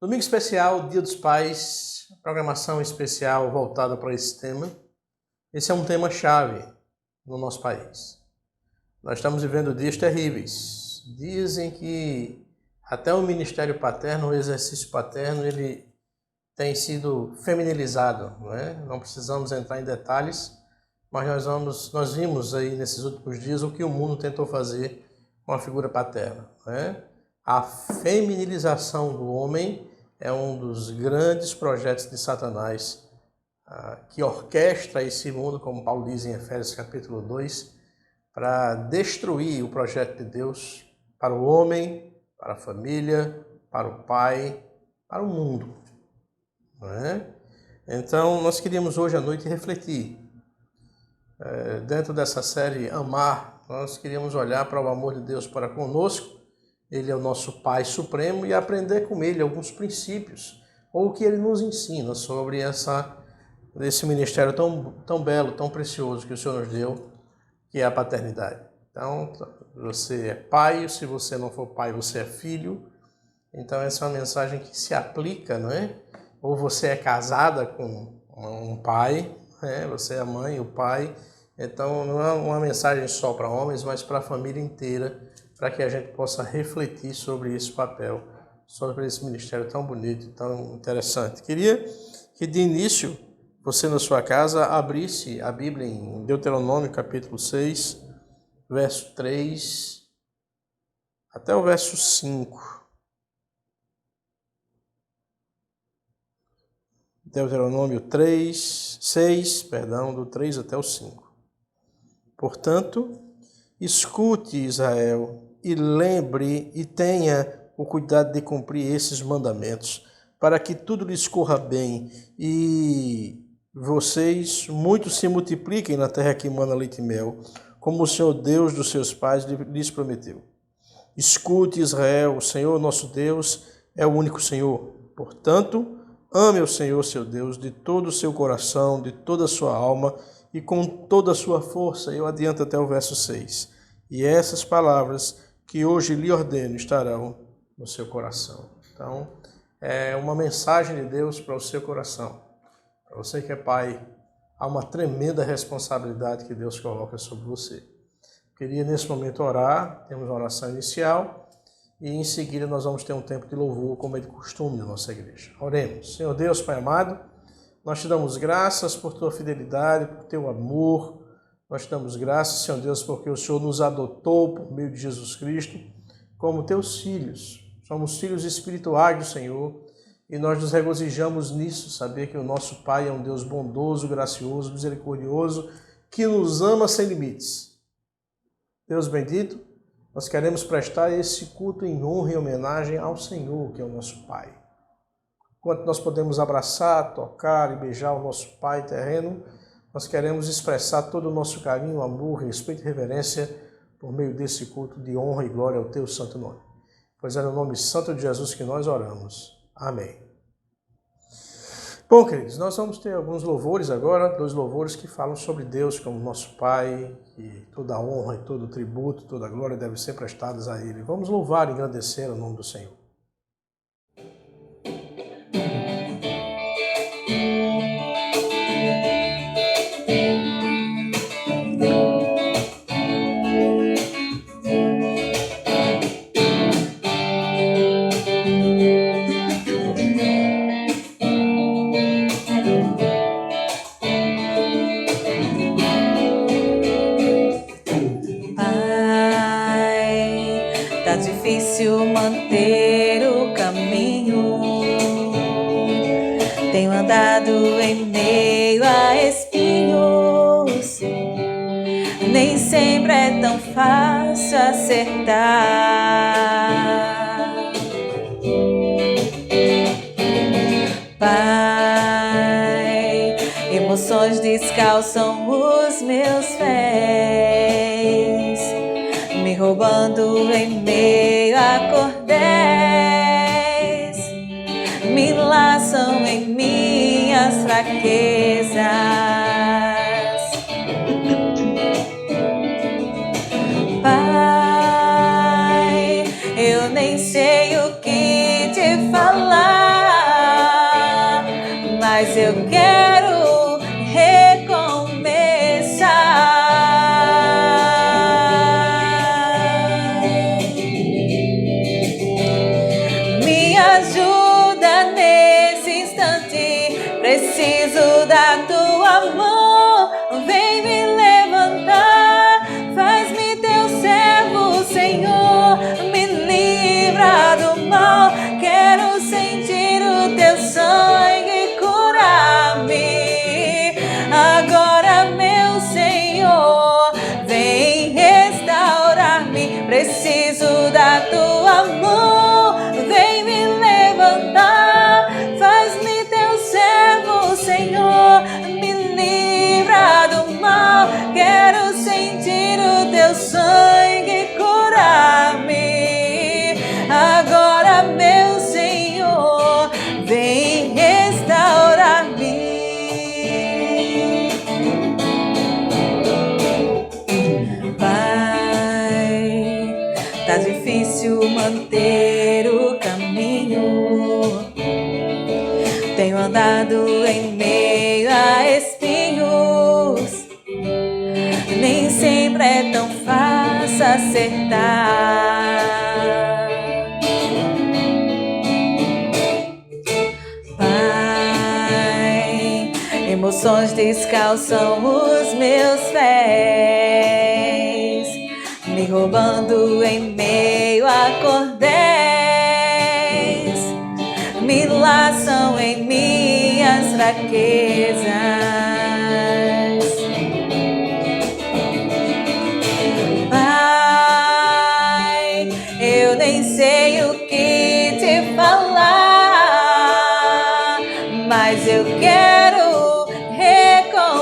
Domingo especial, Dia dos Pais, programação especial voltada para esse tema. Esse é um tema-chave no nosso país. Nós estamos vivendo dias terríveis, dias em que até o ministério paterno, o exercício paterno, ele tem sido feminilizado, não é? Não precisamos entrar em detalhes, mas nós vimos aí nesses últimos dias o que o mundo tentou fazer com a figura paterna, não é? A feminilização do homem é um dos grandes projetos de Satanás, que orquestra esse mundo, como Paulo diz em Efésios capítulo 2, para destruir o projeto de Deus para o homem, para a família, para o pai, para o mundo. Não é? Então, nós queríamos hoje à noite refletir. Dentro dessa série Amar, nós queríamos olhar para o amor de Deus para conosco. Ele é o nosso Pai Supremo e aprender com Ele alguns princípios, ou o que Ele nos ensina sobre esse ministério tão belo, tão precioso que o Senhor nos deu, que é a paternidade. Então, você é pai, se você não for pai, você é filho. Então, essa é uma mensagem que se aplica, não é? Ou você é casada com um pai, né? Você é a mãe, o pai. Então, não é uma mensagem só para homens, mas para a família inteira, para que a gente possa refletir sobre esse papel, sobre esse ministério tão bonito, tão interessante. Queria que de início você na sua casa abrisse a Bíblia em Deuteronômio capítulo 6, verso 3 até o verso 5. Deuteronômio 6, do 3 até o 5. Portanto, escute, Israel, e lembre e tenha o cuidado de cumprir esses mandamentos, para que tudo lhes corra bem e vocês muito se multipliquem na terra que emana leite e mel, como o Senhor Deus dos seus pais lhes prometeu. Escute, Israel, o Senhor nosso Deus é o único Senhor. Portanto, ame o Senhor seu Deus de todo o seu coração, de toda a sua alma e com toda a sua força. Eu adianto até o verso 6. E essas palavras que hoje lhe ordeno estarão no seu coração. Então, é uma mensagem de Deus para o seu coração. Para você que é pai, há uma tremenda responsabilidade que Deus coloca sobre você. Queria nesse momento orar, temos uma oração inicial e em seguida nós vamos ter um tempo de louvor, como é de costume na nossa igreja. Oremos. Senhor Deus, Pai amado, nós te damos graças por tua fidelidade, por teu amor. Nós te damos graças, Senhor Deus, porque o Senhor nos adotou por meio de Jesus Cristo como teus filhos. Somos filhos espirituais do Senhor e nós nos regozijamos nisso, saber que o nosso Pai é um Deus bondoso, gracioso, misericordioso, que nos ama sem limites. Deus bendito, nós queremos prestar esse culto em honra e homenagem ao Senhor, que é o nosso Pai. Enquanto nós podemos abraçar, tocar e beijar o nosso Pai terreno, nós queremos expressar todo o nosso carinho, amor, respeito e reverência por meio desse culto de honra e glória ao teu santo nome. Pois é no nome santo de Jesus que nós oramos. Amém. Bom, queridos, nós vamos ter alguns louvores agora, 2 louvores que falam sobre Deus como nosso Pai, e toda a honra e todo o tributo, toda a glória devem ser prestadas a Ele. Vamos louvar e engrandecer o nome do Senhor. Difícil manter o caminho, tenho andado em meio a espinhos, nem sempre é tão fácil acertar. Pai, emoções descalçam os meus pés, me roubando em meio a cordéis, me laçam em minhas fraquezas. Pai, eu nem sei o que te falar, mas eu quero recomeçar. Preciso da tua mão, vem me levantar, faz-me teu servo, Senhor, me livra soldado em meio a espinhos. Nem sempre é tão fácil acertar. Pai, emoções descalçam os meus pés, me roubando em meio a cordéis, me laçam em minhas fraquezas. Pai, eu nem sei o que te falar, mas eu quero recomeçar.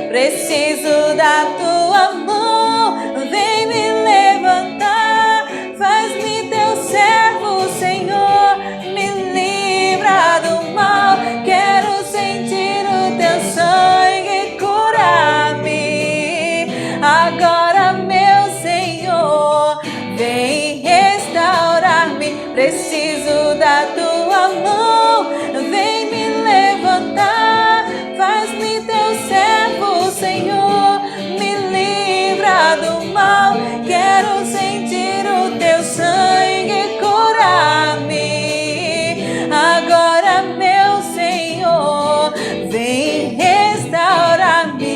Preciso da tua mão, vem me levantar, faz-me teu servo, Senhor, me livra do mal. Quero sentir o teu sangue curar-me. Agora, meu Senhor, vem restaurar-me. Preciso da tua mão, vem me levantar, faz-me teu servo, Senhor, me livra do mal. Quero sentir o teu sangue curar-me. Agora, meu Senhor, vem restaurar-me.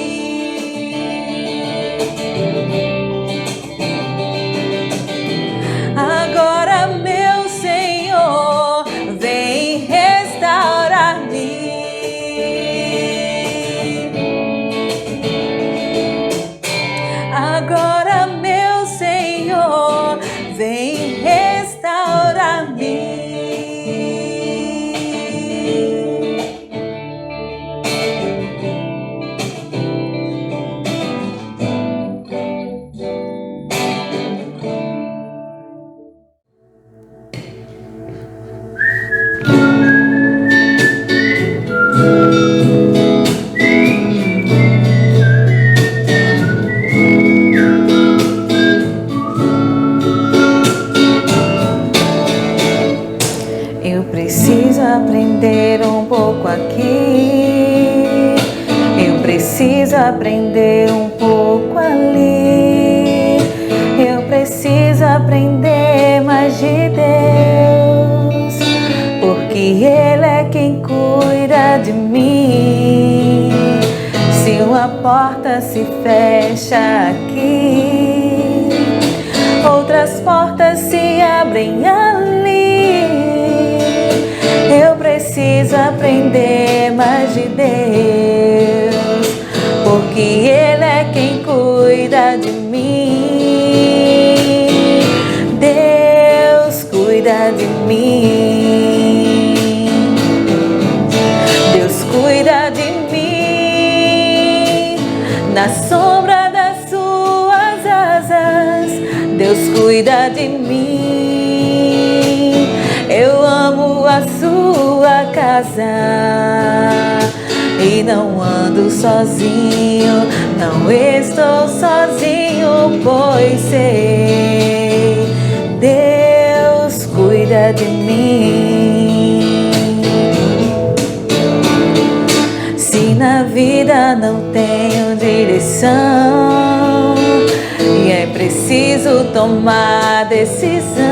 Agora, meu Senhor, vem restaurar-me. Agora, meu Senhor, vem restaurar-me. Eu preciso aprender um pouco aqui, eu preciso aprender um pouco ali, eu preciso aprender mais de Deus, porque Ele é quem cuida de mim. Se uma porta se fecha aqui, outras portas se abrem ali. Eu preciso aprender mais de Deus, porque Ele é quem cuida de mim. Deus cuida de mim. Deus cuida de mim. Na sombra das suas asas, Deus cuida de mim. Eu amo a sua casa e não ando sozinho, não estou sozinho, pois sei, Deus cuida de mim. Se na vida não tenho direção e é preciso tomar decisão,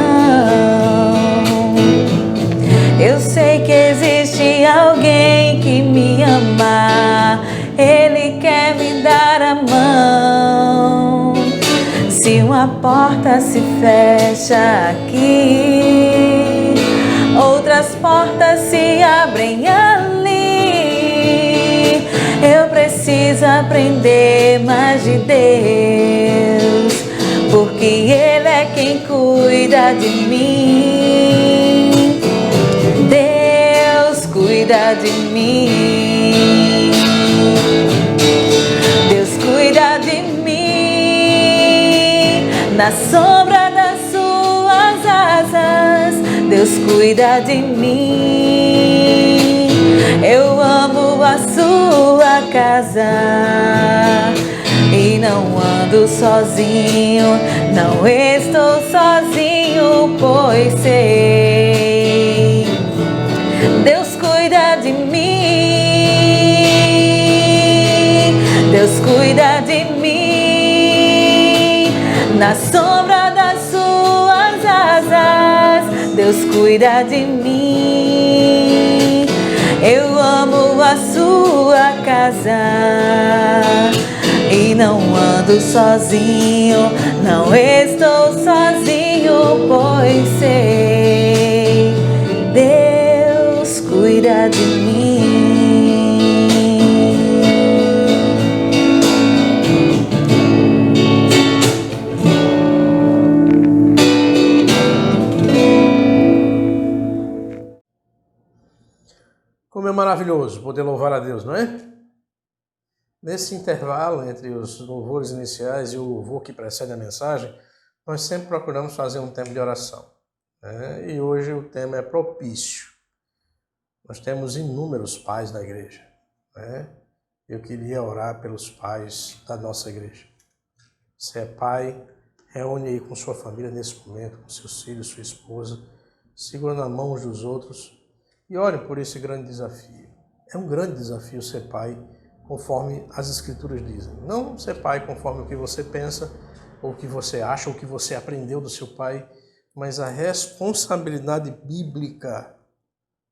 eu sei que existe alguém que me ama, Ele quer me dar a mão. Se uma porta se fecha aqui, outras portas se abrem ali. Eu preciso aprender mais de Deus, porque Ele é quem cuida de mim. Deus cuida de mim. Deus cuida de mim. Na sombra das suas asas, Deus cuida de mim. Eu amo a sua casa ando sozinho, não estou sozinho, pois sei, Deus cuida de mim, Deus cuida de mim, na sombra das suas asas, Deus cuida de mim. Eu amo a sua casa e não ando sozinho, não estou sozinho, pois sei, Deus cuida de mim. Como é maravilhoso poder louvar a Deus, não é? Nesse intervalo entre os louvores iniciais e o louvor que precede a mensagem, nós sempre procuramos fazer um tempo de oração, né? E hoje o tema é propício. Nós temos inúmeros pais na igreja, né? Eu queria orar pelos pais da nossa igreja. Você é pai, reúne aí com sua família nesse momento, com seus filhos, sua esposa, segura na mão uns dos outros e ore por esse grande desafio. É um grande desafio ser pai, conforme as Escrituras dizem. Não ser pai conforme o que você pensa, ou o que você acha, ou o que você aprendeu do seu pai, mas a responsabilidade bíblica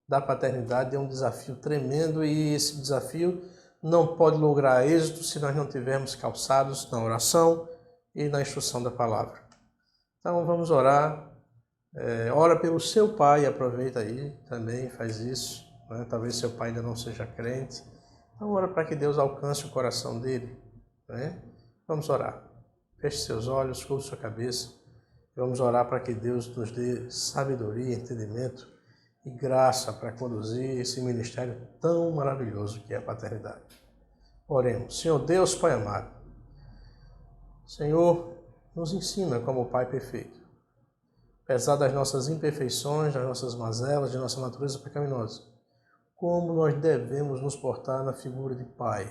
da paternidade é um desafio tremendo e esse desafio não pode lograr êxito se nós não tivermos calçados na oração e na instrução da palavra. Então vamos orar. Ora pelo seu pai, aproveita aí também, faz isso, né? Talvez seu pai ainda não seja crente, então ora para que Deus alcance o coração dele, né? Vamos orar, feche seus olhos, curva sua cabeça, vamos orar para que Deus nos dê sabedoria, entendimento e graça para conduzir esse ministério tão maravilhoso que é a paternidade. Oremos. Senhor Deus, Pai amado, Senhor, nos ensina como Pai perfeito, apesar das nossas imperfeições, das nossas mazelas, de nossa natureza pecaminosa, como nós devemos nos portar na figura de Pai.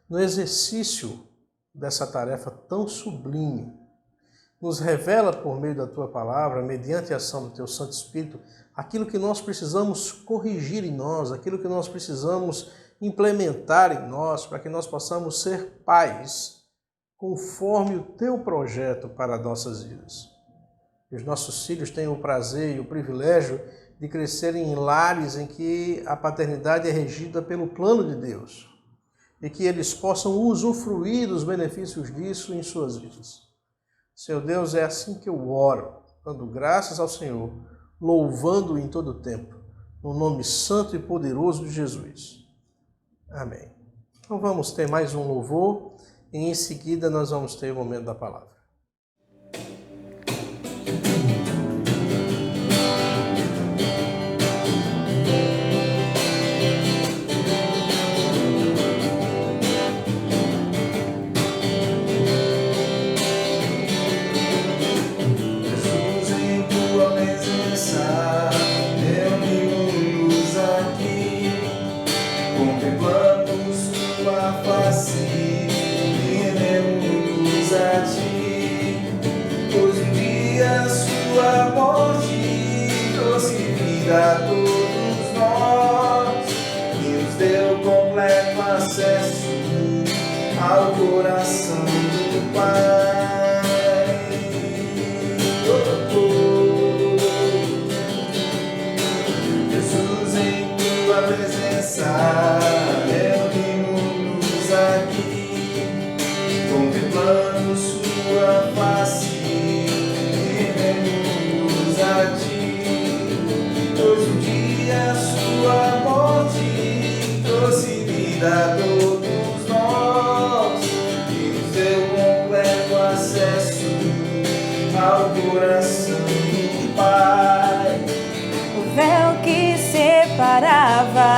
No exercício dessa tarefa tão sublime, nos revela por meio da Tua Palavra, mediante a ação do Teu Santo Espírito, aquilo que nós precisamos corrigir em nós, aquilo que nós precisamos implementar em nós, para que nós possamos ser pais, conforme o Teu projeto para as nossas vidas. Que os nossos filhos tenham o prazer e o privilégio de crescerem em lares em que a paternidade é regida pelo plano de Deus e que eles possam usufruir dos benefícios disso em suas vidas. Senhor Deus, é assim que eu oro, dando graças ao Senhor, louvando-o em todo o tempo, no nome santo e poderoso de Jesus. Amém. Então vamos ter mais um louvor e em seguida nós vamos ter o momento da palavra. A todos nós e nos deu completo acesso ao coração do Pai. Jesus, em tua presença, reunimos-nos aqui, contemplando sua face e rendemos a ti. Pois um dia sua morte trouxe vida a todos nós e nos deu completo acesso ao coração do Pai. O véu que separava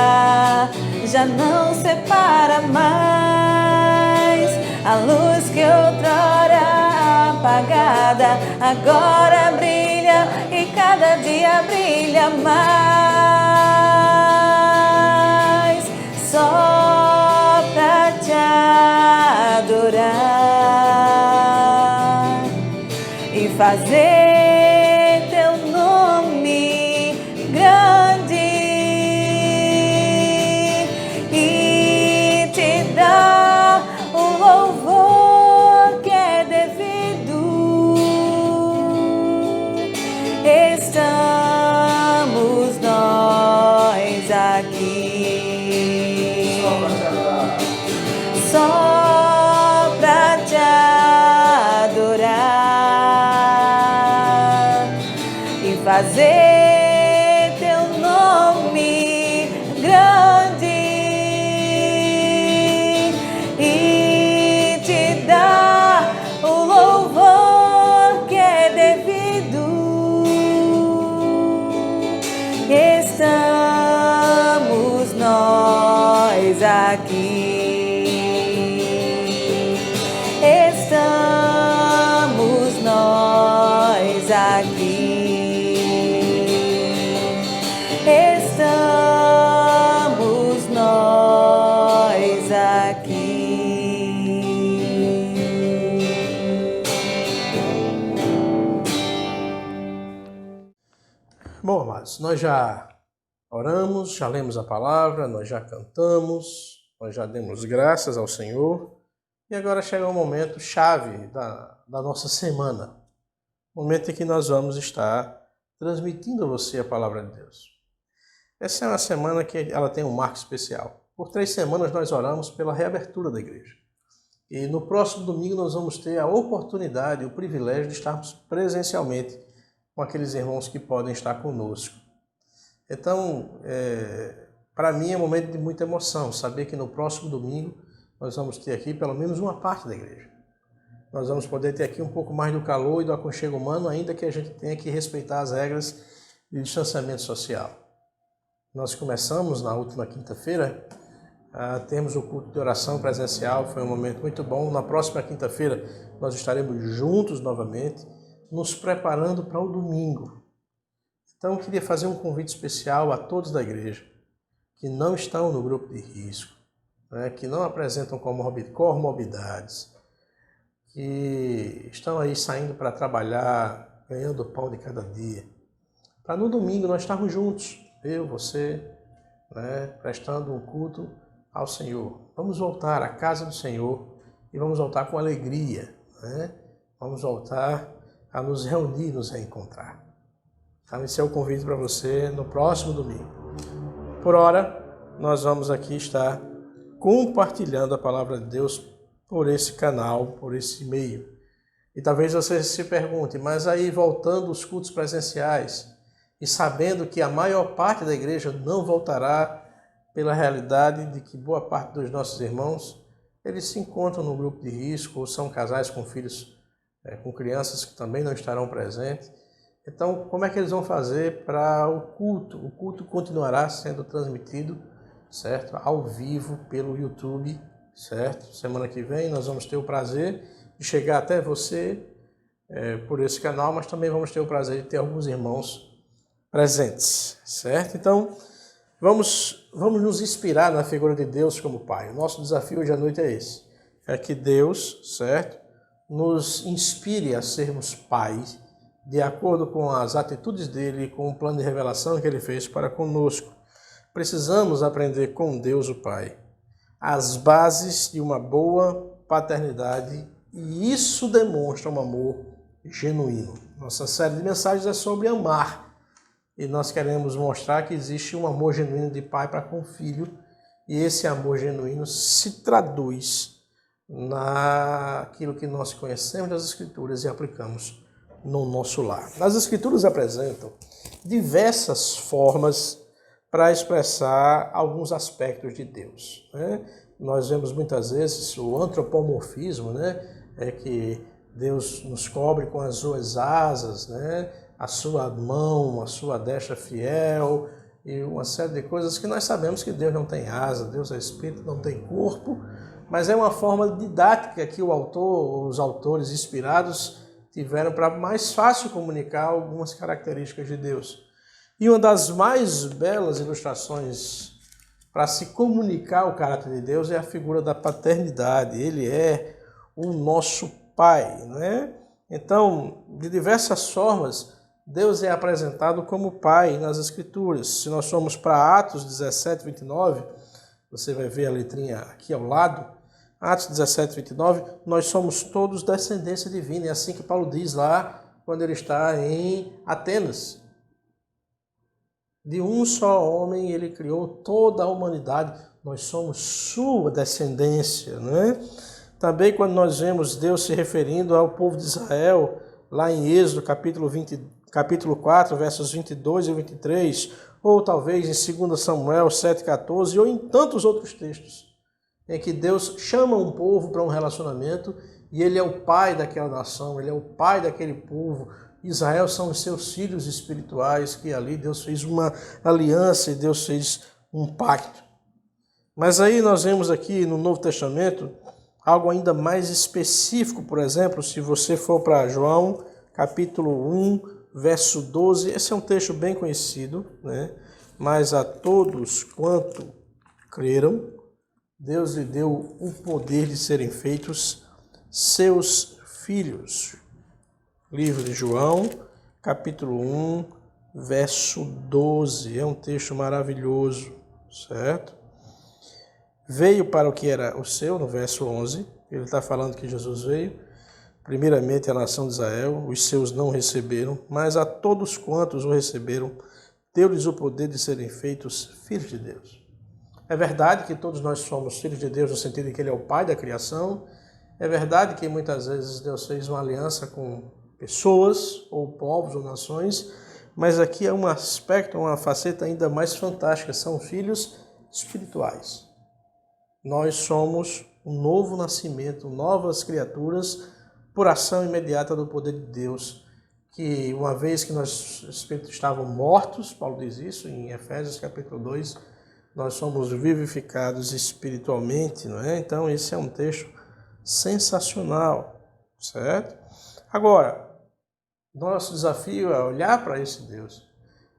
já não separa mais. A luz que outrora apagada agora brilha e cada dia brilha mais. Só pra te adorar. fazer teu nome grande e te dar o louvor que é devido. Estamos nós aqui só pra te adorar e fazer teu nome grande e te dar o louvor que é devido. Estamos nós aqui. Estamos nós aqui. Estamos nós aqui. Bom, amados, nós já oramos, já lemos a palavra, nós já cantamos, nós já demos graças ao Senhor. E agora chega o momento chave da nossa semana. Momento em que nós vamos estar transmitindo a você a palavra de Deus. Essa é uma semana que ela tem um marco especial. Por 3 semanas nós oramos pela reabertura da igreja. E no próximo domingo nós vamos ter a oportunidade, o privilégio de estarmos presencialmente com aqueles irmãos que podem estar conosco. Então, para mim é um momento de muita emoção, saber que no próximo domingo nós vamos ter aqui pelo menos uma parte da igreja. Nós vamos poder ter aqui um pouco mais do calor e do aconchego humano, ainda que a gente tenha que respeitar as regras de distanciamento social. Nós começamos na última quinta-feira, temos o culto de oração presencial, foi um momento muito bom. Na próxima quinta-feira nós estaremos juntos novamente, nos preparando para o domingo. Então eu queria fazer um convite especial a todos da igreja que não estão no grupo de risco, que não apresentam comorbidades, que estão aí saindo para trabalhar, ganhando o pão de cada dia, para no domingo nós estarmos juntos, eu, você, prestando um culto ao Senhor. Vamos voltar à casa do Senhor e vamos voltar com alegria, vamos voltar a nos reunir, nos reencontrar. Então esse é o convite para você no próximo domingo. Por hora, nós vamos aqui estar compartilhando a palavra de Deus por esse canal, por esse meio. E talvez você se pergunte, mas aí voltando os cultos presenciais e sabendo que a maior parte da igreja não voltará pela realidade de que boa parte dos nossos irmãos, eles se encontram no grupo de risco ou são casais com filhos, com crianças que também não estarão presentes. Então, como é que eles vão fazer para o culto? O culto continuará sendo transmitido, certo? Ao vivo pelo YouTube, certo? Semana que vem nós vamos ter o prazer de chegar até você por esse canal, mas também vamos ter o prazer de ter alguns irmãos presentes, certo? Então, vamos nos inspirar na figura de Deus como Pai. O nosso desafio hoje à noite é esse, é que Deus, certo, nos inspire a sermos pais, de acordo com as atitudes dele e com o plano de revelação que ele fez para conosco. Precisamos aprender com Deus o Pai as bases de uma boa paternidade e isso demonstra um amor genuíno. Nossa série de mensagens é sobre amar e nós queremos mostrar que existe um amor genuíno de pai para com o filho e esse amor genuíno se traduz naquilo que nós conhecemos das Escrituras e aplicamos no nosso lar. As Escrituras apresentam diversas formas para expressar alguns aspectos de Deus. Nós vemos muitas vezes o antropomorfismo, é que Deus nos cobre com as suas asas, a sua mão, a sua destra fiel e uma série de coisas que nós sabemos que Deus não tem asa, Deus é Espírito, não tem corpo, mas é uma forma didática que os autores inspirados tiveram para mais fácil comunicar algumas características de Deus. E uma das mais belas ilustrações para se comunicar o caráter de Deus é a figura da paternidade. Ele é o nosso Pai, Então, de diversas formas, Deus é apresentado como Pai nas Escrituras. Se nós formos para Atos 17, 29, você vai ver a letrinha aqui ao lado, Atos 17, 29, nós somos todos descendência divina. É assim que Paulo diz lá, quando ele está em Atenas. De um só homem ele criou toda a humanidade. Nós somos sua descendência, né? Também quando nós vemos Deus se referindo ao povo de Israel, lá em Êxodo, capítulo 4, versos 22 e 23, ou talvez em 2 Samuel 7,14, ou em tantos outros textos, em que Deus chama um povo para um relacionamento e ele é o pai daquela nação, ele é o pai daquele povo. Israel são os seus filhos espirituais, que ali Deus fez uma aliança e Deus fez um pacto. Mas aí nós vemos aqui no Novo Testamento algo ainda mais específico. Por exemplo, se você for para João, capítulo 1, verso 12, esse é um texto bem conhecido, né? Mas a todos quanto creram, Deus lhe deu o poder de serem feitos seus filhos. Livro de João, capítulo 1, verso 12. É um texto maravilhoso, certo? Veio para o que era o seu, no verso 11. Ele está falando que Jesus veio, primeiramente a nação de Israel, os seus não receberam, mas a todos quantos o receberam, deu-lhes o poder de serem feitos filhos de Deus. É verdade que todos nós somos filhos de Deus no sentido de que Ele é o Pai da criação. É verdade que muitas vezes Deus fez uma aliança com pessoas, ou povos, ou nações, mas aqui é um aspecto, uma faceta ainda mais fantástica, são filhos espirituais. Nós somos um novo nascimento, novas criaturas, por ação imediata do poder de Deus, que uma vez que nós espíritos estavam mortos, Paulo diz isso em Efésios capítulo 2, nós somos vivificados espiritualmente, não é? Então esse é um texto sensacional, certo? Agora, nosso desafio é olhar para esse Deus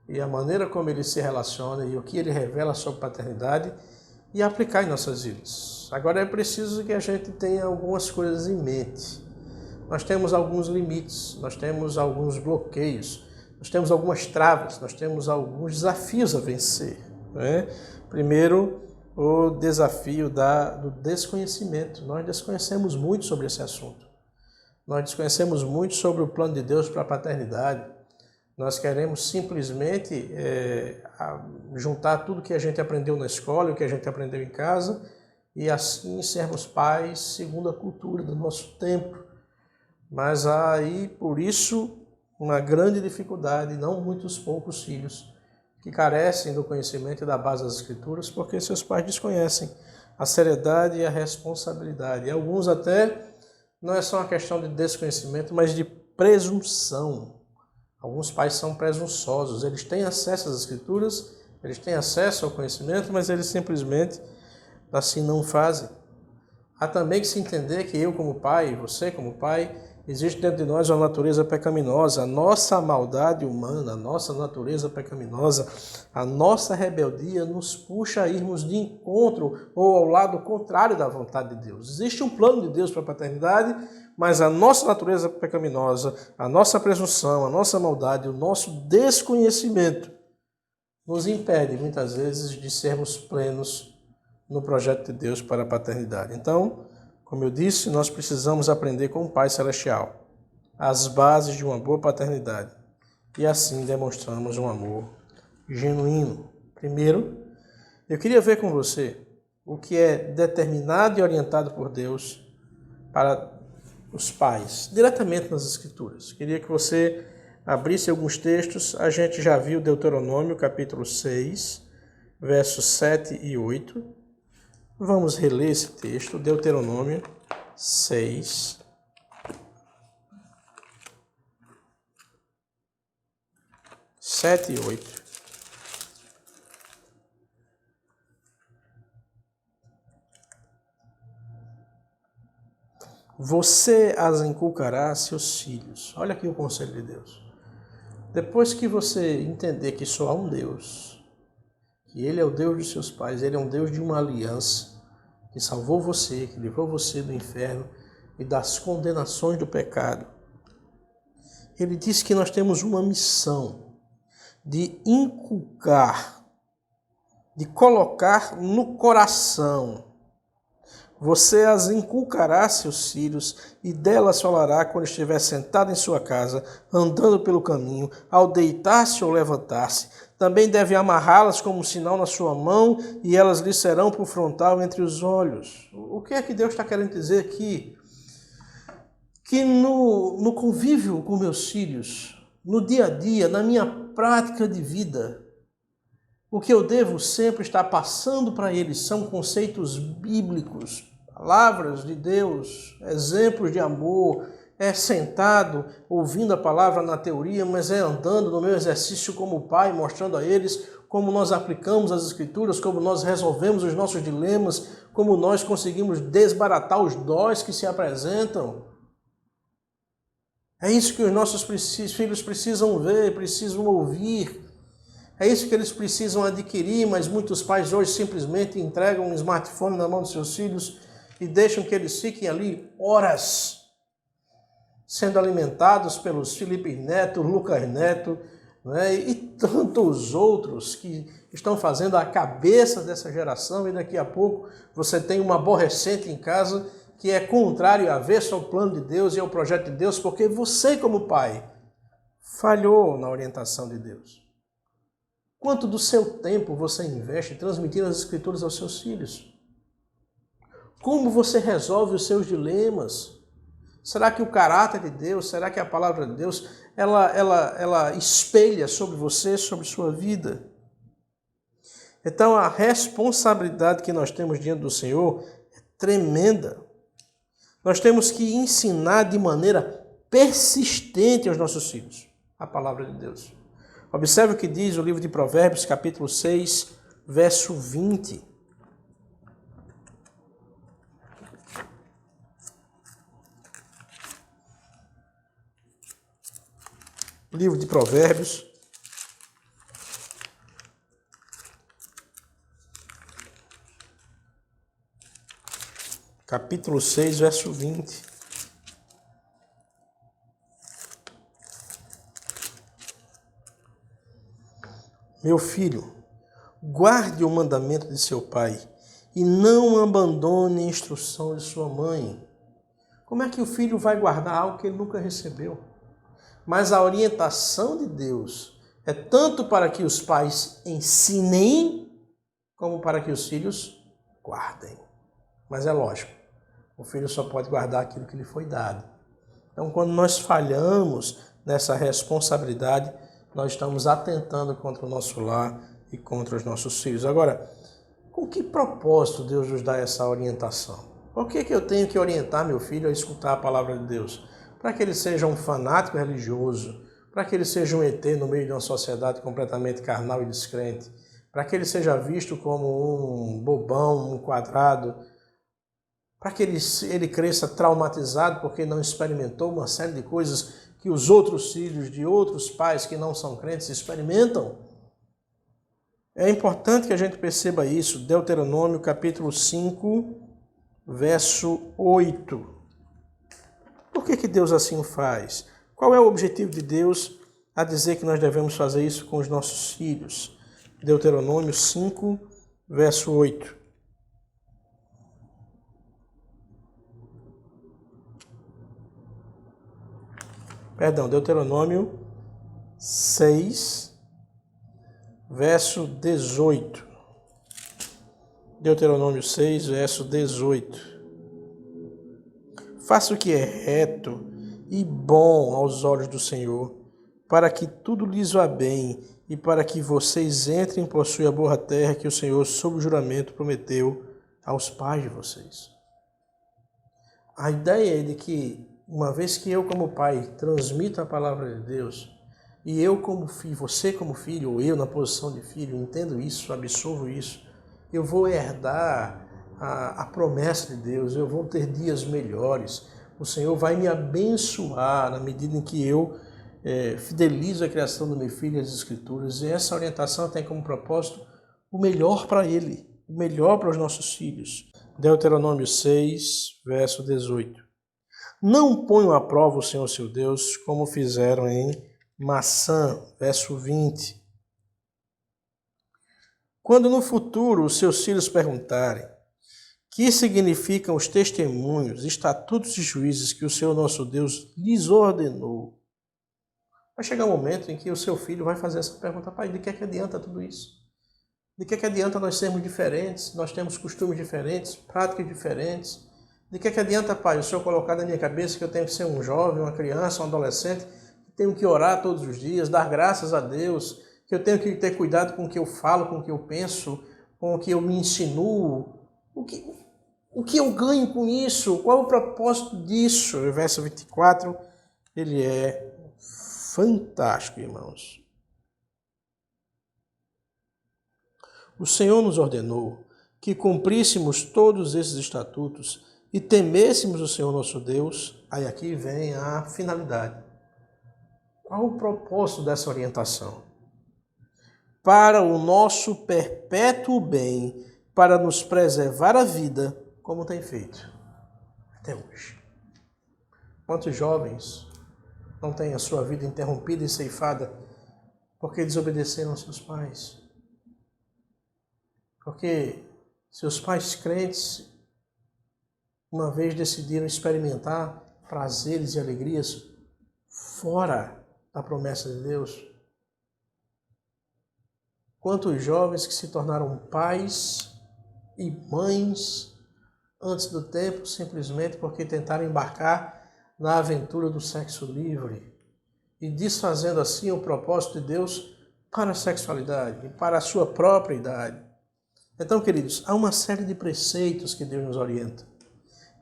e a maneira como ele se relaciona e o que ele revela sobre paternidade e aplicar em nossas vidas. Agora é preciso que a gente tenha algumas coisas em mente. Nós temos alguns limites, nós temos alguns bloqueios, nós temos algumas travas, nós temos alguns desafios a vencer, né? Primeiro, o desafio do desconhecimento. Nós desconhecemos muito sobre esse assunto. Nós desconhecemos muito sobre o plano de Deus para a paternidade. Nós queremos simplesmente juntar tudo que a gente aprendeu na escola, o que a gente aprendeu em casa, e assim sermos pais segundo a cultura do nosso tempo. Mas há aí, por isso, uma grande dificuldade, não muitos poucos filhos, que carecem do conhecimento e da base das Escrituras, porque seus pais desconhecem a seriedade e a responsabilidade. E alguns até, não é só uma questão de desconhecimento, mas de presunção. Alguns pais são presunçosos, eles têm acesso às Escrituras, eles têm acesso ao conhecimento, mas eles simplesmente assim não fazem. Há também que se entender que eu como pai, você como pai, existe dentro de nós uma natureza pecaminosa, a nossa maldade humana, a nossa natureza pecaminosa, a nossa rebeldia nos puxa a irmos de encontro ou ao lado contrário da vontade de Deus. Existe um plano de Deus para a paternidade, mas a nossa natureza pecaminosa, a nossa presunção, a nossa maldade, o nosso desconhecimento nos impede muitas vezes de sermos plenos no projeto de Deus para a paternidade. Então, como eu disse, nós precisamos aprender com o Pai Celestial as bases de uma boa paternidade e assim demonstramos um amor genuíno. Primeiro, eu queria ver com você o que é determinado e orientado por Deus para os pais, diretamente nas Escrituras. Queria que você abrisse alguns textos. A gente já viu Deuteronômio, capítulo 6, versos 7 e 8. Vamos reler esse texto, Deuteronômio 6, 7 e 8. Você as inculcará a seus filhos. Olha aqui o conselho de Deus. Depois que você entender que só há um Deus, que Ele é o Deus de seus pais, Ele é um Deus de uma aliança, que salvou você, que livrou você do inferno e das condenações do pecado. ele diz que nós temos uma missão de inculcar, de colocar no coração. Você as inculcará, seus filhos, e delas falará quando estiver sentado em sua casa, andando pelo caminho, ao deitar-se ou levantar-se. Também deve amarrá-las como um sinal na sua mão, e elas lhe serão por frontal entre os olhos. O que é que Deus está querendo dizer aqui? Que no convívio com meus filhos, no dia a dia, na minha prática de vida, o que eu devo sempre estar passando para eles são conceitos bíblicos, palavras de Deus, exemplos de amor. É sentado, ouvindo a palavra na teoria, mas é andando no meu exercício como pai, mostrando a eles como nós aplicamos as Escrituras, como nós resolvemos os nossos dilemas, como nós conseguimos desbaratar os dós que se apresentam. É isso que os nossos filhos precisam ver, precisam ouvir. É isso que eles precisam adquirir, mas muitos pais hoje simplesmente entregam um smartphone na mão dos seus filhos e deixam que eles fiquem ali horas, sendo alimentados pelos Felipe Neto, Lucas Neto, né, e tantos outros que estão fazendo a cabeça dessa geração, e daqui a pouco você tem uma aborrecente em casa que é contrário, avesso ao plano de Deus e ao projeto de Deus, porque você, como pai, falhou na orientação de Deus. Quanto do seu tempo você investe transmitindo as Escrituras aos seus filhos? Como você resolve os seus dilemas? Será que o caráter de Deus, será que a palavra de Deus, ela espelha sobre você, sobre sua vida? Então a responsabilidade que nós temos diante do Senhor é tremenda. Nós temos que ensinar de maneira persistente aos nossos filhos a palavra de Deus. Observe o que diz o livro de Provérbios, capítulo 6, verso 20. Livro de Provérbios, capítulo 6, verso 20. Meu filho, guarde o mandamento de seu pai e não abandone a instrução de sua mãe. Como é que o filho vai guardar algo que ele nunca recebeu? Mas a orientação de Deus é tanto para que os pais ensinem, como para que os filhos guardem. Mas é lógico, o filho só pode guardar aquilo que lhe foi dado. Então, quando nós falhamos nessa responsabilidade, nós estamos atentando contra o nosso lar e contra os nossos filhos. Agora, com que propósito Deus nos dá essa orientação? Por que eu tenho que orientar meu filho a escutar a palavra de Deus? Para que ele seja um fanático religioso, para que ele seja um ET no meio de uma sociedade completamente carnal e descrente, para que ele seja visto como um bobão, um quadrado, para que ele cresça traumatizado porque não experimentou uma série de coisas que os outros filhos de outros pais que não são crentes experimentam. É importante que a gente perceba isso. Deuteronômio capítulo 5, verso 8. Por que Deus assim faz? Qual é o objetivo de Deus a dizer que nós devemos fazer isso com os nossos filhos? Deuteronômio 5, verso 8. Perdão, Deuteronômio 6, verso 18. Deuteronômio 6, verso 18. Faça o que é reto e bom aos olhos do Senhor, para que tudo lhes vá bem e para que vocês entrem e possuem a boa terra que o Senhor, sob juramento, prometeu aos pais de vocês. A ideia é de que, uma vez que eu como pai transmito a palavra de Deus, e eu como filho, você como filho, ou eu na posição de filho, entendo isso, absorvo isso, eu vou herdar a promessa de Deus, eu vou ter dias melhores, o Senhor vai me abençoar na medida em que eu fidelizo a criação do meu filho e as Escrituras, e essa orientação tem como propósito o melhor para ele, o melhor para os nossos filhos. Deuteronômio 6, verso 18. Não ponham à prova o Senhor seu Deus, como fizeram em Massã, verso 20. Quando no futuro os seus filhos perguntarem que significam os testemunhos, estatutos e juízes que o Senhor nosso Deus lhes ordenou, vai chegar um momento em que o seu filho vai fazer essa pergunta: pai, de que é que adianta tudo isso? De que é que adianta nós sermos diferentes, nós temos costumes diferentes, práticas diferentes? De que é que adianta, pai, o Senhor colocar na minha cabeça que eu tenho que ser um jovem, uma criança, um adolescente, que tenho que orar todos os dias, dar graças a Deus, que eu tenho que ter cuidado com o que eu falo, com o que eu penso, com o que eu me insinuo? O que eu ganho com isso? Qual é o propósito disso? O verso 24, ele é fantástico, irmãos. O Senhor nos ordenou que cumpríssemos todos esses estatutos e temêssemos o Senhor nosso Deus. Aí aqui vem a finalidade. Qual o propósito dessa orientação? Para o nosso perpétuo bem, para nos preservar a vida, como tem feito até hoje. Quantos jovens não têm a sua vida interrompida e ceifada porque desobedeceram aos seus pais? Porque seus pais crentes, uma vez decidiram experimentar prazeres e alegrias fora da promessa de Deus. Quantos jovens que se tornaram pais e mães antes do tempo, simplesmente porque tentaram embarcar na aventura do sexo livre e desfazendo assim o propósito de Deus para a sexualidade e para a sua própria idade. Então, queridos, há uma série de preceitos que Deus nos orienta.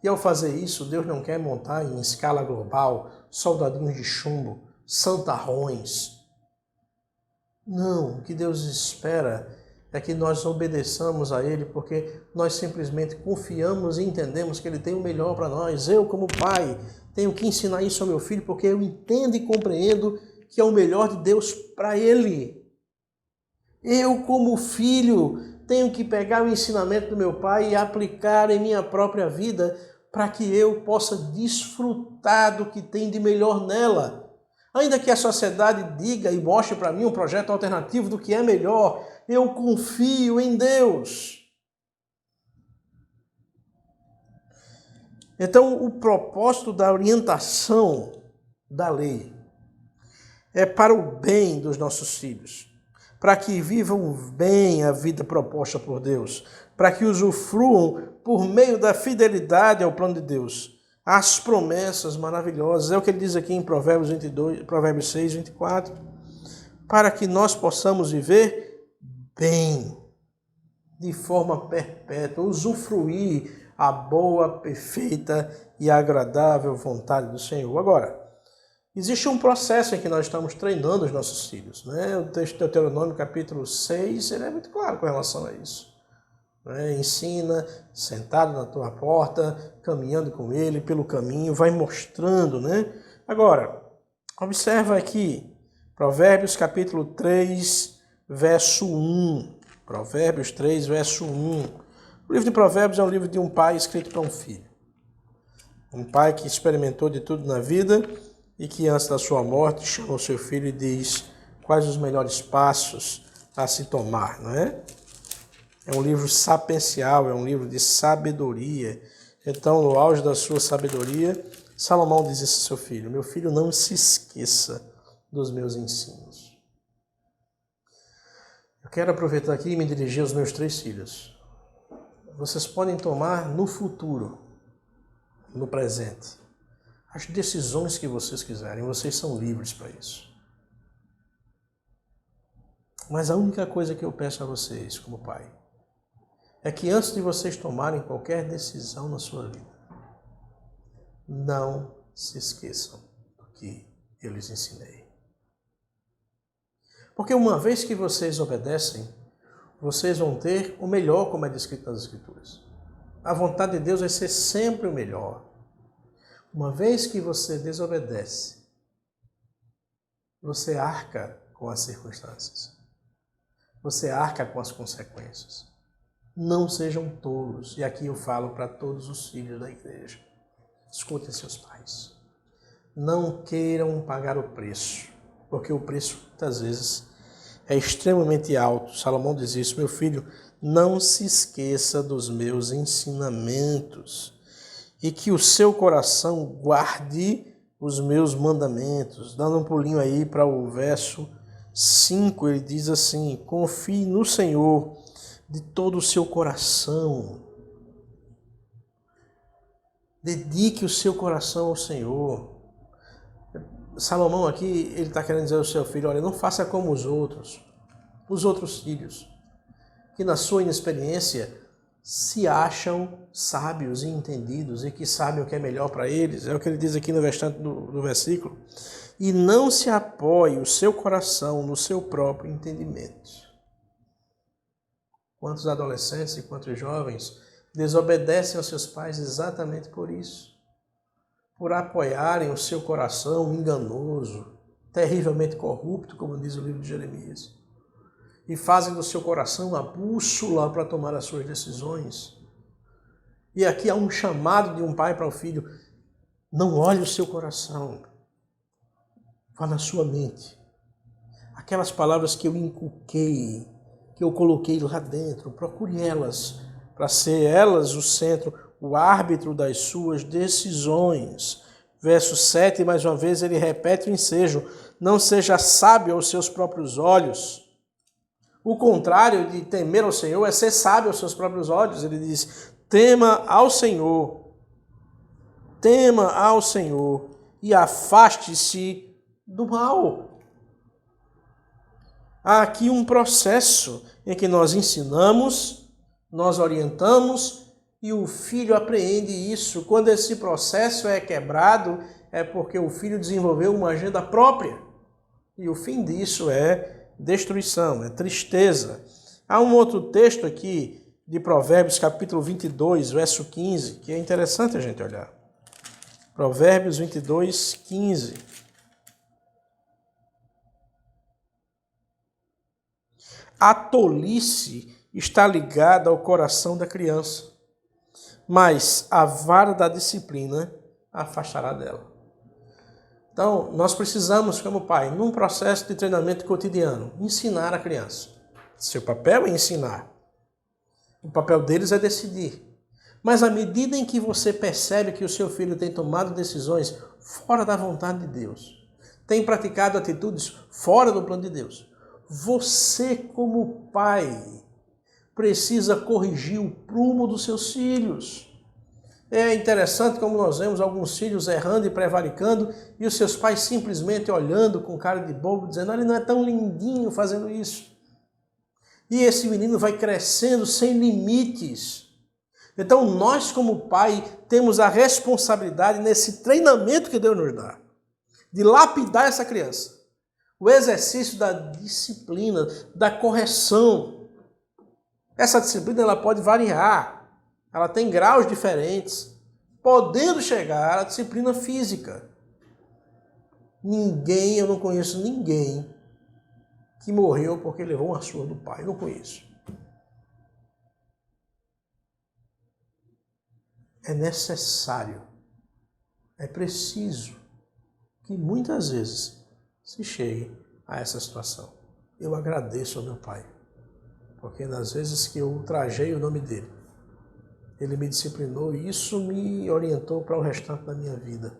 E ao fazer isso, Deus não quer montar em escala global soldadinhos de chumbo, santarrões. Não, o que Deus espera é que nós obedeçamos a Ele, porque nós simplesmente confiamos e entendemos que Ele tem o melhor para nós. Eu, como pai, tenho que ensinar isso ao meu filho, porque eu entendo e compreendo que é o melhor de Deus para ele. Eu, como filho, tenho que pegar o ensinamento do meu pai e aplicar em minha própria vida para que eu possa desfrutar do que tem de melhor nela. Ainda que a sociedade diga e mostre para mim um projeto alternativo do que é melhor, eu confio em Deus. Então, o propósito da orientação da lei é para o bem dos nossos filhos, para que vivam bem a vida proposta por Deus, para que usufruam por meio da fidelidade ao plano de Deus, as promessas maravilhosas. É o que ele diz aqui em Provérbios 6, 24. Para que nós possamos viver bem, de forma perpétua, usufruir a boa, perfeita e agradável vontade do Senhor. Agora, existe um processo em que nós estamos treinando os nossos filhos, né? O texto de Deuteronômio, capítulo 6, ele é muito claro com relação a isso. Ensina, sentado na tua porta, caminhando com ele pelo caminho, vai mostrando, né? Agora, observa aqui, Provérbios capítulo 3, verso 1. Provérbios 3, verso 1. O livro de Provérbios é um livro de um pai escrito para um filho. Um pai que experimentou de tudo na vida e que antes da sua morte chama o seu filho e diz quais os melhores passos a se tomar, não é? É um livro sapiencial, é um livro de sabedoria. Então, no auge da sua sabedoria, Salomão diz isso ao seu filho: meu filho, não se esqueça dos meus ensinos. Eu quero aproveitar aqui e me dirigir aos meus 3 filhos. Vocês podem tomar no futuro, no presente, as decisões que vocês quiserem. Vocês são livres para isso. Mas a única coisa que eu peço a vocês, como pai, é que antes de vocês tomarem qualquer decisão na sua vida, não se esqueçam do que eu lhes ensinei. Porque uma vez que vocês obedecem, vocês vão ter o melhor, como é descrito nas Escrituras. A vontade de Deus vai ser sempre o melhor. Uma vez que você desobedece, você arca com as circunstâncias. Você arca com as consequências. Não sejam tolos. E aqui eu falo para todos os filhos da igreja. Escutem seus pais. Não queiram pagar o preço, porque o preço, muitas vezes, é extremamente alto. Salomão diz isso: meu filho, não se esqueça dos meus ensinamentos e que o seu coração guarde os meus mandamentos. Dando um pulinho aí para o verso 5, ele diz assim: confie no Senhor de todo o seu coração. Dedique o seu coração ao Senhor. Salomão aqui, ele está querendo dizer ao seu filho: olha, não faça como os outros filhos, que na sua inexperiência se acham sábios e entendidos e que sabem o que é melhor para eles. É o que ele diz aqui no restante do versículo. E não se apoie o seu coração no seu próprio entendimento. Quantos adolescentes e quantos jovens desobedecem aos seus pais exatamente por isso? Por apoiarem o seu coração enganoso, terrivelmente corrupto, como diz o livro de Jeremias, e fazem do seu coração a bússola para tomar as suas decisões. E aqui há um chamado de um pai para o filho: não olhe o seu coração, vá na sua mente. Aquelas palavras que eu inculquei, que eu coloquei lá dentro, procure elas, para ser elas o centro, o árbitro das suas decisões. Verso 7, mais uma vez, ele repete o ensejo: não seja sábio aos seus próprios olhos. O contrário de temer ao Senhor é ser sábio aos seus próprios olhos. Ele diz: tema ao Senhor e afaste-se do mal. Há aqui um processo em que nós ensinamos, nós orientamos e o filho apreende isso. Quando esse processo é quebrado, é porque o filho desenvolveu uma agenda própria. E o fim disso é destruição, é tristeza. Há um outro texto aqui de Provérbios, capítulo 22, verso 15, que é interessante a gente olhar. Provérbios 22, 15. A tolice está ligada ao coração da criança, mas a vara da disciplina a afastará dela. Então, nós precisamos, como pai, num processo de treinamento cotidiano, ensinar a criança. Seu papel é ensinar. O papel deles é decidir. Mas à medida em que você percebe que o seu filho tem tomado decisões fora da vontade de Deus, tem praticado atitudes fora do plano de Deus, você, como pai, precisa corrigir o prumo dos seus filhos. É interessante como nós vemos alguns filhos errando e prevaricando e os seus pais simplesmente olhando com cara de bobo, dizendo: ele não é tão lindinho fazendo isso. E esse menino vai crescendo sem limites. Então nós, como pai, temos a responsabilidade nesse treinamento que Deus nos dá, de lapidar essa criança. O exercício da disciplina, da correção. Essa disciplina ela pode variar. Ela tem graus diferentes, podendo chegar à disciplina física. Eu não conheço ninguém que morreu porque levou uma surra do pai. Não conheço. É necessário, é preciso que muitas vezes se chegue a essa situação. Eu agradeço ao meu pai, porque nas vezes que eu ultrajei o nome dele, ele me disciplinou e isso me orientou para o restante da minha vida.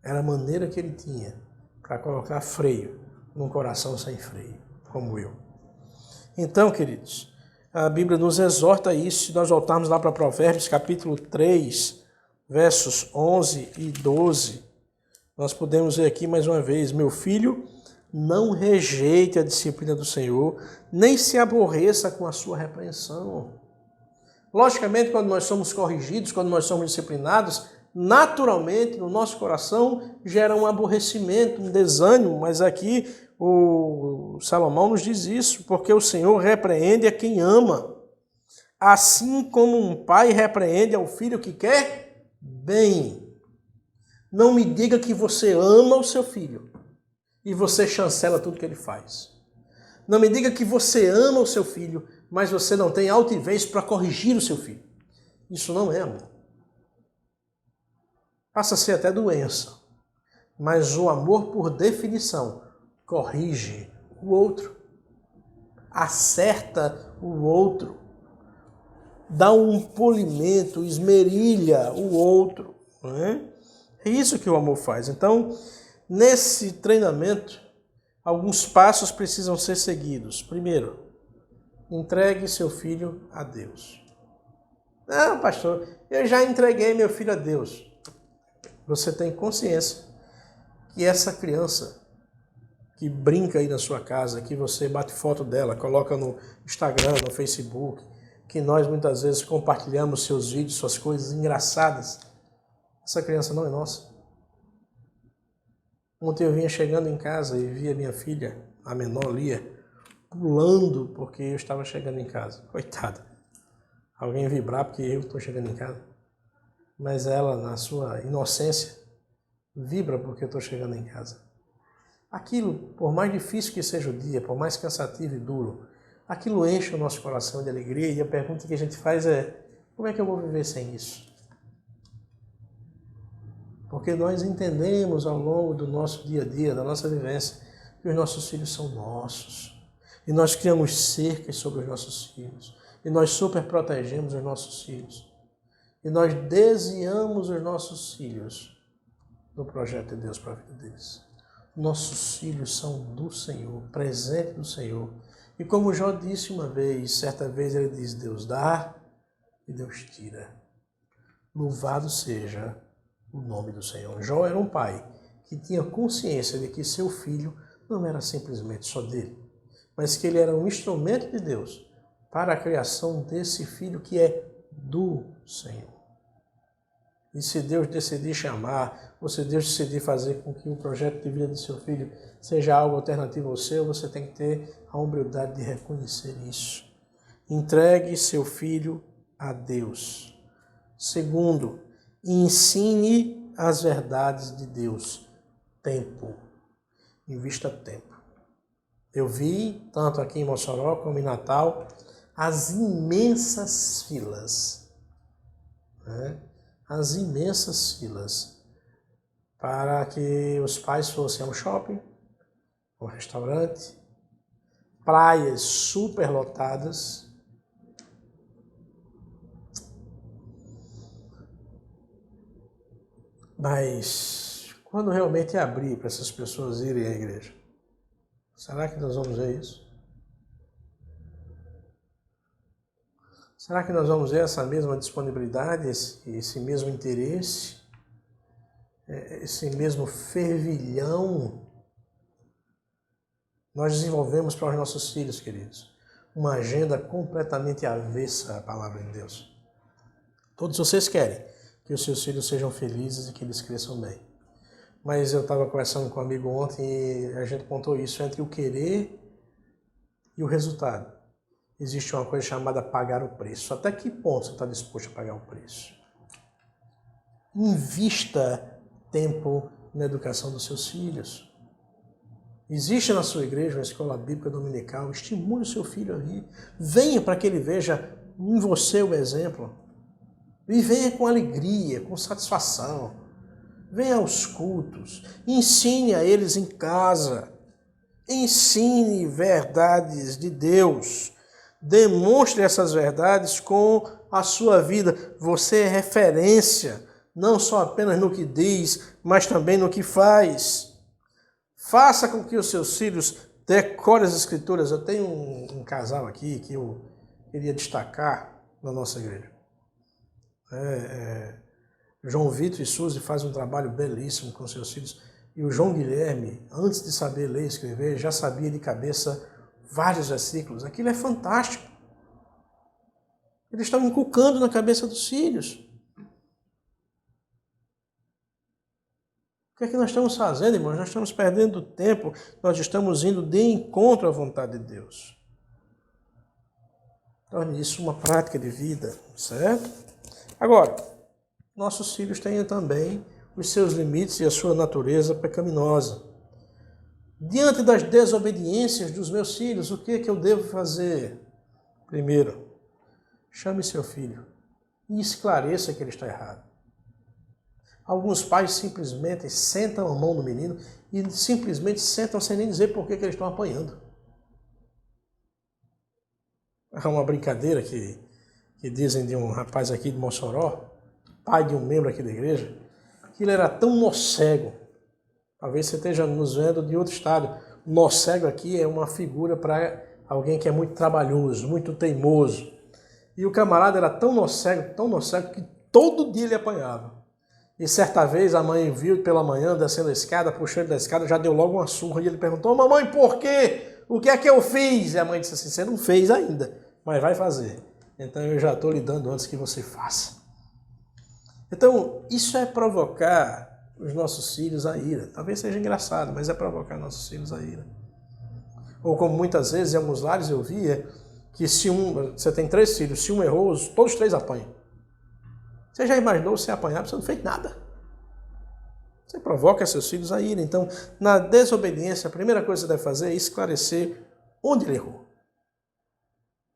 Era a maneira que ele tinha para colocar freio num coração sem freio, como eu. Então, queridos, a Bíblia nos exorta a isso. Se nós voltarmos lá para Provérbios, capítulo 3, versos 11 e 12, nós podemos ver aqui mais uma vez: meu filho, não rejeite a disciplina do Senhor, nem se aborreça com a sua repreensão. Logicamente, quando nós somos corrigidos, quando nós somos disciplinados, naturalmente no nosso coração gera um aborrecimento, um desânimo, mas aqui o Salomão nos diz isso, porque o Senhor repreende a quem ama, assim como um pai repreende ao filho que quer bem. Não me diga que você ama o seu filho e você chancela tudo que ele faz. Não me diga que você ama o seu filho, mas você não tem altivez para corrigir o seu filho. Isso não é amor. passa a ser até doença. Mas o amor, por definição, corrige o outro, acerta o outro, dá um polimento, esmerilha o outro. Não é? É isso que o amor faz. Então, nesse treinamento, alguns passos precisam ser seguidos. Primeiro, entregue seu filho a Deus. Não, pastor, eu já entreguei meu filho a Deus. Você tem consciência que essa criança que brinca aí na sua casa, que você bate foto dela, coloca no Instagram, no Facebook, que nós muitas vezes compartilhamos seus vídeos, suas coisas engraçadas, essa criança não é nossa. Ontem eu vinha chegando em casa e via minha filha, a menor Lia, pulando porque eu estava chegando em casa. Coitada. Alguém vibrar porque eu estou chegando em casa. Mas ela, na sua inocência, vibra porque eu estou chegando em casa. Aquilo, por mais difícil que seja o dia, por mais cansativo e duro, aquilo enche o nosso coração de alegria e a pergunta que a gente faz é: como é que eu vou viver sem isso? Porque nós entendemos ao longo do nosso dia a dia, da nossa vivência, que os nossos filhos são nossos. E nós criamos cercas sobre os nossos filhos. E nós super protegemos os nossos filhos. E nós desviamos os nossos filhos do projeto de Deus para a vida deles. Nossos filhos são do Senhor, presente do Senhor. E como Jó disse uma vez, certa vez ele diz: Deus dá e Deus tira. Louvado seja o nome do Senhor. Jó era um pai que tinha consciência de que seu filho não era simplesmente só dele, mas que ele era um instrumento de Deus para a criação desse filho que é do Senhor. E se Deus decidir chamar, ou se Deus decidir fazer com que o projeto de vida do seu filho seja algo alternativo ao seu, você tem que ter a humildade de reconhecer isso. Entregue seu filho a Deus. Segundo, ensine as verdades de Deus. Tempo. Invista tempo. Eu vi, tanto aqui em Mossoró como em Natal, as imensas filas, né? As imensas filas para que os pais fossem ao shopping, ao restaurante, praias superlotadas. Mas quando realmente abrir para essas pessoas irem à igreja, será que nós vamos ver isso? Será que nós vamos ver essa mesma disponibilidade, esse mesmo interesse, esse mesmo fervilhão? Nós desenvolvemos para os nossos filhos, queridos, uma agenda completamente avessa à palavra de Deus. Todos vocês querem que os seus filhos sejam felizes e que eles cresçam bem. Mas eu estava conversando com um amigo ontem e a gente pontou isso entre o querer e o resultado. Existe uma coisa chamada pagar o preço. Até que ponto você está disposto a pagar o preço? Invista tempo na educação dos seus filhos. Existe na sua igreja uma escola bíblica dominical. Estimule o seu filho a vir. Venha para que ele veja em você o exemplo. E venha com alegria, com satisfação. Venha aos cultos. Ensine a eles em casa. Ensine verdades de Deus. Demonstre essas verdades com a sua vida. Você é referência, não só apenas no que diz, mas também no que faz. Faça com que os seus filhos decorem as Escrituras. Eu tenho um casal aqui que eu queria destacar na nossa igreja. João Vitor e Suzy fazem um trabalho belíssimo com seus filhos. E o João Guilherme, antes de saber ler e escrever, já sabia de cabeça vários versículos. Aquilo é fantástico. Eles estão inculcando na cabeça dos filhos. O que é que nós estamos fazendo, irmãos? Nós estamos perdendo tempo. Nós estamos indo de encontro à vontade de Deus. Torne isso uma prática de vida, certo? Agora, nossos filhos têm também os seus limites e a sua natureza pecaminosa. Diante das desobediências dos meus filhos, o que é que eu devo fazer? Primeiro, chame seu filho e esclareça que ele está errado. Alguns pais simplesmente sentam a mão no menino e simplesmente sentam sem nem dizer por que eles estão apanhando. Há uma brincadeira que dizem de um rapaz aqui de Mossoró, pai de um membro aqui da igreja, que ele era tão nó-cego. Talvez você esteja nos vendo de outro estado. Nó-cego aqui é uma figura para alguém que é muito trabalhoso, muito teimoso. E o camarada era tão nó-cego que todo dia ele apanhava. E certa vez a mãe viu pela manhã, descendo a escada, puxando da escada, já deu logo uma surra. E ele perguntou: mamãe, por quê? O que é que eu fiz? E a mãe disse assim: você não fez ainda, mas vai fazer. Então eu já estou lhe dando antes que você faça. Então isso é provocar os nossos filhos à ira. Talvez seja engraçado, mas é provocar nossos filhos à ira. Ou como muitas vezes em alguns lares eu via, que se você tem 3 filhos, se um errou, todos os 3 apanham. Você já imaginou você apanhar, você não fez nada? Você provoca seus filhos a ira. Então, na desobediência, a primeira coisa que você deve fazer é esclarecer onde ele errou.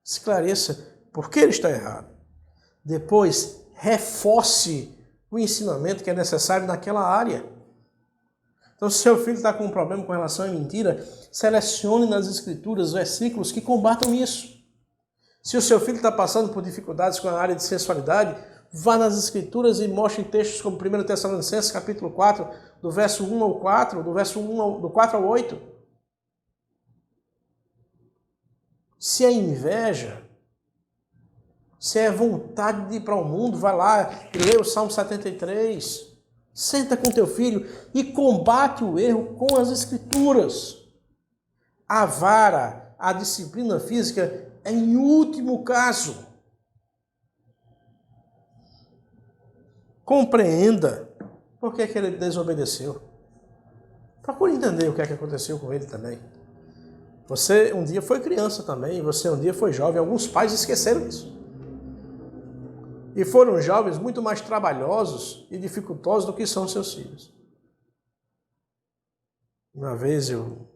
Esclareça por que ele está errado. Depois, reforce o ensinamento que é necessário naquela área. Então, se seu filho está com um problema com relação à mentira, selecione nas Escrituras versículos que combatam isso. Se o seu filho está passando por dificuldades com a área de sensualidade, vá nas Escrituras e mostre textos como 1 Tessalonicenses, capítulo 4, do verso 1 ao 4, do 4 ao 8. Se é inveja, se é vontade de ir para o mundo, vai lá e lê o Salmo 73. Senta com teu filho e combate o erro com as Escrituras. A vara, a disciplina física é em último caso. Compreenda por que ele desobedeceu. Procure entender o que é que aconteceu com ele também. Você um dia foi criança também, você um dia foi jovem. Alguns pais esqueceram isso. E foram jovens muito mais trabalhosos e dificultosos do que são seus filhos. Uma vez eu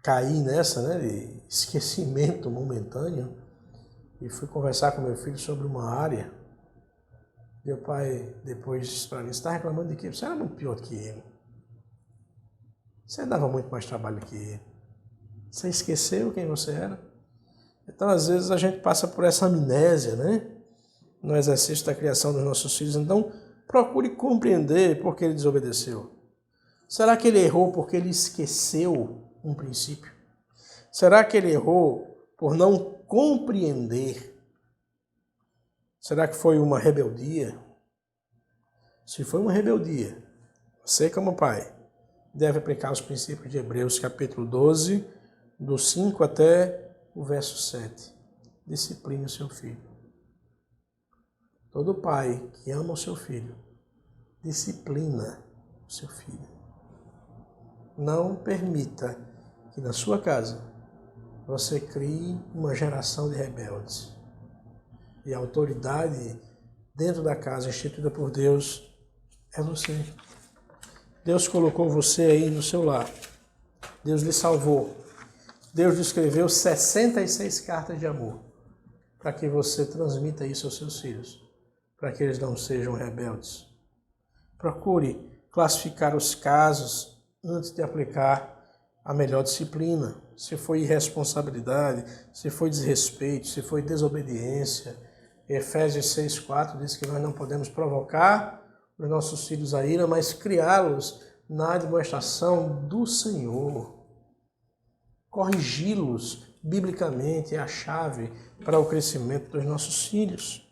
caí nessa, de esquecimento momentâneo e fui conversar com meu filho sobre uma área. Meu pai depois disse para mim: você está reclamando de quê? Você era muito pior que ele. Você dava muito mais trabalho que ele. Você esqueceu quem você era? Então, às vezes, a gente passa por essa amnésia, no exercício da criação dos nossos filhos. Então, procure compreender por que ele desobedeceu. Será que ele errou porque ele esqueceu um princípio? Será que ele errou por não compreender? Será que foi uma rebeldia? Se foi uma rebeldia, você como pai deve aplicar os princípios de Hebreus capítulo 12, do 5 até o verso 7. Discipline o seu filho. Todo pai que ama o seu filho, disciplina o seu filho. Não permita que na sua casa você crie uma geração de rebeldes. E a autoridade dentro da casa instituída por Deus é você. Deus colocou você aí no seu lar. Deus lhe salvou. Deus lhe escreveu 66 cartas de amor para que você transmita isso aos seus filhos, para que eles não sejam rebeldes. Procure classificar os casos antes de aplicar a melhor disciplina. Se foi irresponsabilidade, se foi desrespeito, se foi desobediência. Efésios 6,4 diz que nós não podemos provocar os nossos filhos a ira, mas criá-los na admoestação do Senhor. Corrigi-los biblicamente é a chave para o crescimento dos nossos filhos.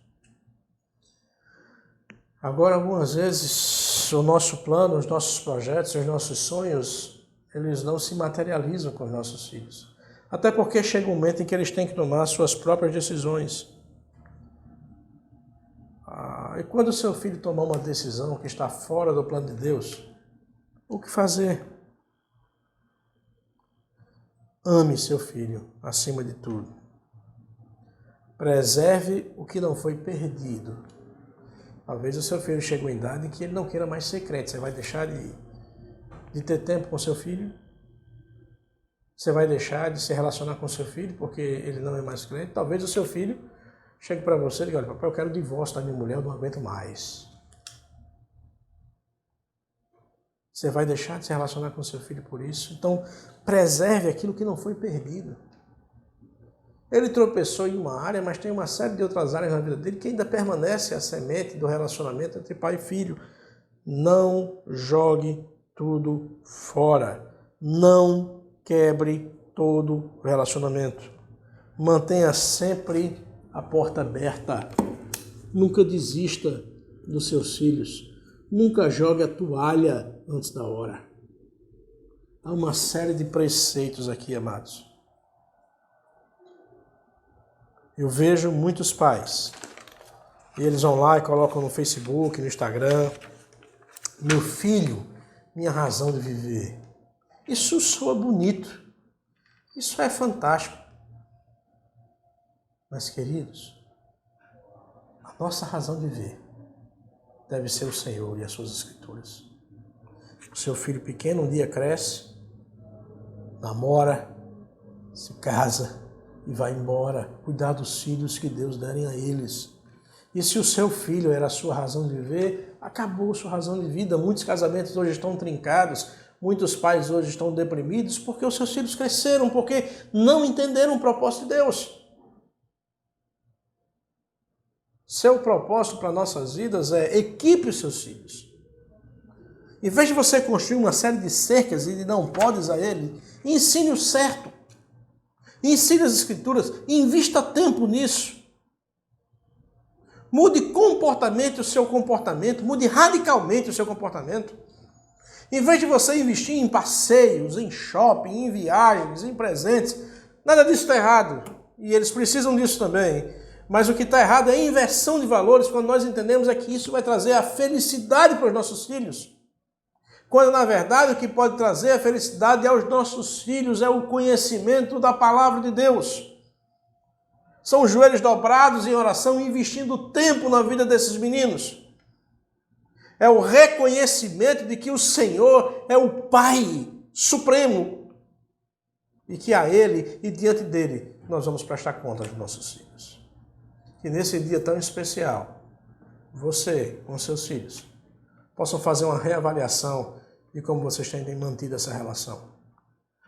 Agora, algumas vezes, o nosso plano, os nossos projetos, os nossos sonhos, eles não se materializam com os nossos filhos. Até porque chega um momento em que eles têm que tomar suas próprias decisões. E quando o seu filho tomar uma decisão que está fora do plano de Deus, o que fazer? Ame seu filho acima de tudo. Preserve o que não foi perdido. Talvez o seu filho chegue a uma idade em que ele não queira mais ser crente. Você vai deixar de ter tempo com seu filho? Você vai deixar de se relacionar com seu filho porque ele não é mais crente? Talvez o seu filho chegue para você e diga: olha, papai, eu quero o divórcio da minha mulher, eu não aguento mais. Você vai deixar de se relacionar com seu filho por isso? Então, preserve aquilo que não foi perdido. Ele tropeçou em uma área, mas tem uma série de outras áreas na vida dele que ainda permanece a semente do relacionamento entre pai e filho. Não jogue tudo fora. Não quebre todo o relacionamento. Mantenha sempre a porta aberta. Nunca desista dos seus filhos. Nunca jogue a toalha antes da hora. Há uma série de preceitos aqui, amados. Eu vejo muitos pais, e eles vão lá e colocam no Facebook, no Instagram, meu filho, minha razão de viver. Isso soa bonito, isso é fantástico. Mas, queridos, a nossa razão de viver deve ser o Senhor e as suas Escrituras. O seu filho pequeno um dia cresce, namora, se casa e vai embora, cuidar dos filhos que Deus derem a eles. E se o seu filho era a sua razão de viver, acabou sua razão de vida. Muitos casamentos hoje estão trincados, muitos pais hoje estão deprimidos porque os seus filhos cresceram, porque não entenderam o propósito de Deus. Seu propósito para nossas vidas é equipe os seus filhos. Em vez de você construir uma série de cercas e de não podes a ele, ensine o certo. Ensine as Escrituras, invista tempo nisso. Mude comportamento o seu comportamento, mude radicalmente o seu comportamento. Em vez de você investir em passeios, em shopping, em viagens, em presentes, nada disso está errado. E eles precisam disso também. Mas o que está errado é a inversão de valores, quando nós entendemos é que isso vai trazer a felicidade para os nossos filhos. Quando, na verdade, o que pode trazer a felicidade aos nossos filhos é o conhecimento da palavra de Deus. São os joelhos dobrados em oração, investindo tempo na vida desses meninos. É o reconhecimento de que o Senhor é o Pai Supremo e que a Ele e diante dEle nós vamos prestar conta dos nossos filhos. Que nesse dia tão especial, você com seus filhos possam fazer uma reavaliação de como vocês têm mantido essa relação.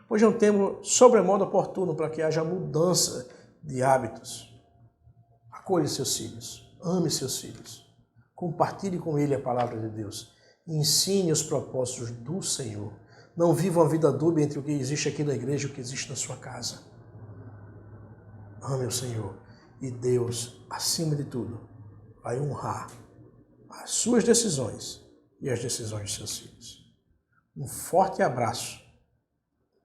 Hoje é um tempo sobremodo oportuno para que haja mudança de hábitos. Acolha seus filhos, ame seus filhos, compartilhe com ele a palavra de Deus, ensine os propósitos do Senhor. Não viva uma vida dúbia entre o que existe aqui na igreja e o que existe na sua casa. Ame o Senhor e Deus, acima de tudo, vai honrar as suas decisões e as decisões de seus filhos. Um forte abraço.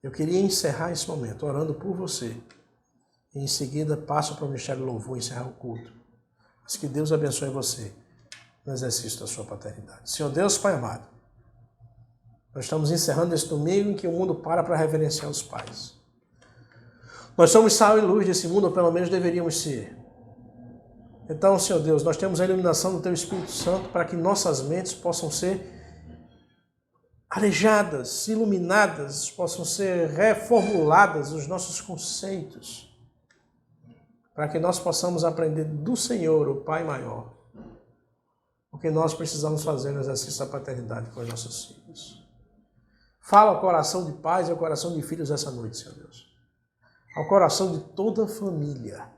Eu queria encerrar esse momento orando por você. E em seguida passo para o Ministério do Louvor encerrar o culto. Mas que Deus abençoe você no exercício da sua paternidade. Senhor Deus, Pai amado, nós estamos encerrando esse domingo em que o mundo para reverenciar os pais. Nós somos sal e luz desse mundo, ou pelo menos deveríamos ser. Então, Senhor Deus, nós temos a iluminação do Teu Espírito Santo para que nossas mentes possam ser arejadas, iluminadas, possam ser reformuladas os nossos conceitos, para que nós possamos aprender do Senhor, o Pai maior, o que nós precisamos fazer no exercício da paternidade com os nossos filhos. Fala ao coração de pais e ao coração de filhos essa noite, Senhor Deus. Ao coração de toda a família.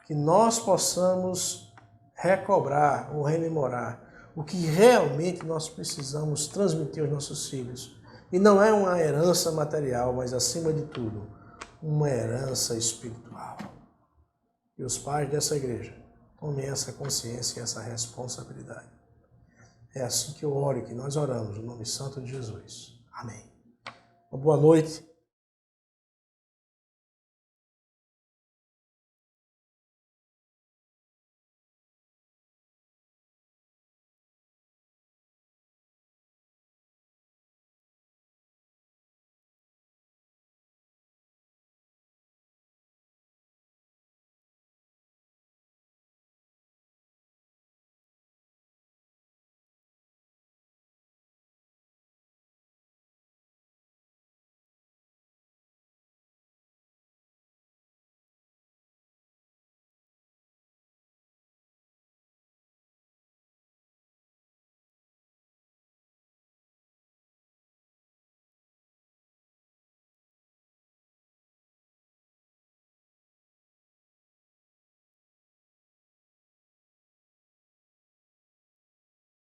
Que nós possamos recobrar ou rememorar o que realmente nós precisamos transmitir aos nossos filhos. E não é uma herança material, mas acima de tudo, uma herança espiritual. E os pais dessa igreja tomem essa consciência e essa responsabilidade. É assim que eu oro e que nós oramos, no nome santo de Jesus. Amém. Uma boa noite.